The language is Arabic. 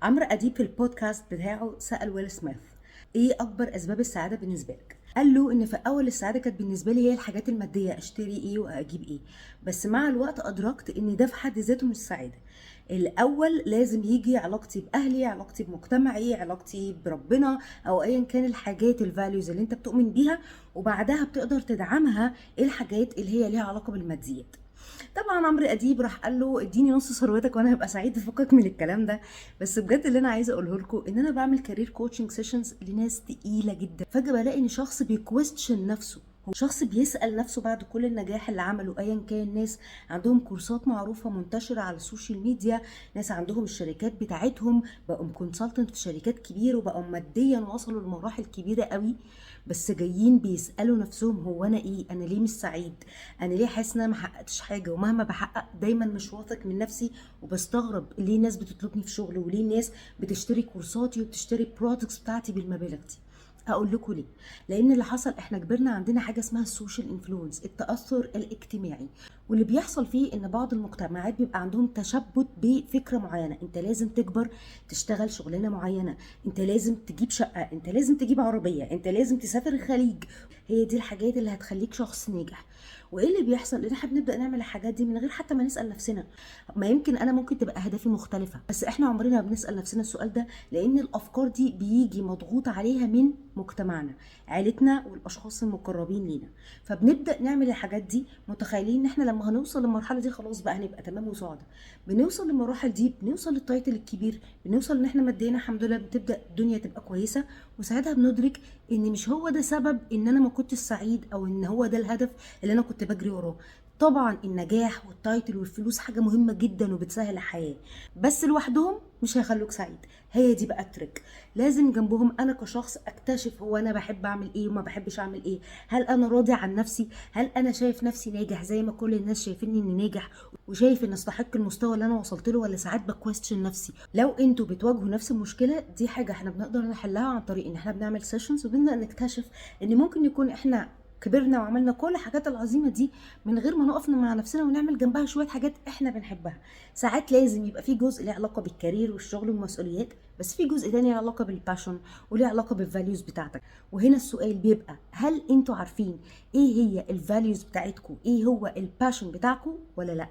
عمرو اديب في البودكاست بتاعه سأل ويل سميث: ايه اكبر اسباب السعاده بالنسبه لك؟ قال له ان في اول السعاده كانت بالنسبه لي هي الحاجات الماديه، اشتري ايه واجيب ايه. بس مع الوقت ادركت ان ده في حد ذاته مش سعاده. الاول لازم يجي علاقتي باهلي، علاقتي بمجتمعي، علاقتي بربنا، او ايا كان الحاجات الفاليوز اللي انت بتؤمن بيها، وبعدها بتقدر تدعمها الحاجات اللي هي ليها علاقه بالماديات. طبعا عمرو اديب راح قال له: اديني نص ثروتك وانا هبقى سعيد. فكك من الكلام ده. بس بجد اللي انا عايزه اقوله لكم ان انا بعمل كارير كوتشنج سيشنز لناس تقيله جدا، فجاه بلاقي ان شخص بيكويستشن نفسه، هو شخص بيسأل نفسه بعد كل النجاح اللي عمله. ايا كان، ناس عندهم كورسات معروفة منتشرة على السوشيال ميديا، ناس عندهم الشركات بتاعتهم، بقوا كونسلتنت في شركات كبيرة وبقوا ماديا وصلوا لمراحل كبيرة قوي، بس جايين بيسألوا نفسهم: هو انا ايه؟ انا ليه مش سعيد؟ انا ليه حاسس ان انا ما حققتش حاجة؟ ومهما بحقق دايما مش واثق من نفسي، وبستغرب ليه ناس بتطلبني في شغل، وليه ناس بتشتري كورساتي وبتشتري برودكتس بتاعتي بالمبالغ دي. هقول لكم ليه. لان اللي حصل، احنا كبرنا عندنا حاجه اسمها السوشيال انفلونس، التاثر الاجتماعي، واللي بيحصل فيه ان بعض المجتمعات بيبقى عندهم تشبت بفكره معينه: انت لازم تكبر تشتغل شغلانه معينه، انت لازم تجيب شقه، انت لازم تجيب عربيه، انت لازم تسافر الخليج. هي دي الحاجات اللي هتخليك شخص ناجح. وايه اللي بيحصل؟ ان احنا بنبدا نعمل الحاجات دي من غير حتى ما نسال نفسنا. ما يمكن انا ممكن تبقى اهدافي مختلفه، بس احنا عمرنا ما بنسال نفسنا السؤال ده، لان الافكار دي بيجي مضغوط عليها من مجتمعنا، عيلتنا والاشخاص المقربين لينا. فبنبدا نعمل الحاجات دي متخيلين ان احنا لما هنوصل للمرحله دي خلاص بقى هنبقى تمام وسعداء. بنوصل للمراحل دي، بنوصل للتايتل الكبير، بنوصل ان احنا مادينا الحمد لله بتبدا الدنيا تبقى كويسه، وساعتها بندرك ان مش هو ده سبب ان انا ما كنتش سعيد، او ان هو ده الهدف اللي انا كنت بجري وراه. طبعا النجاح والتايتل والفلوس حاجه مهمه جدا وبتسهل الحياه، بس لوحدهم مش هيخلوك سعيد. هي دي بقى التريك. لازم جنبهم انا كشخص اكتشف هو انا بحب اعمل ايه وما بحبش اعمل ايه. هل انا راضي عن نفسي؟ هل انا شايف نفسي ناجح زي ما كل الناس شايفيني اني ناجح، وشايف ان استحق المستوى اللي انا وصلت له؟ ولا ساعات بكويستشن نفسي؟ لو انتوا بتواجهوا نفس المشكله دي، حاجه احنا بنقدر نحلها عن طريق ان احنا بنعمل سيشنز، وبنبدا نكتشف ان ممكن يكون احنا كبرنا وعملنا كل الحاجات العظيمه دي من غير ما نقف مع نفسنا ونعمل جنبها شويه حاجات احنا بنحبها. ساعات لازم يبقى في جزء له علاقه بالكارير والشغل والمسؤوليات، بس في جزء تاني له علاقه بالباشن وليه علاقه بالفاليوز بتاعتك. وهنا السؤال بيبقى: هل انتوا عارفين ايه هي الفاليوز بتاعتكم؟ ايه هو الباشن بتاعكم ولا لا؟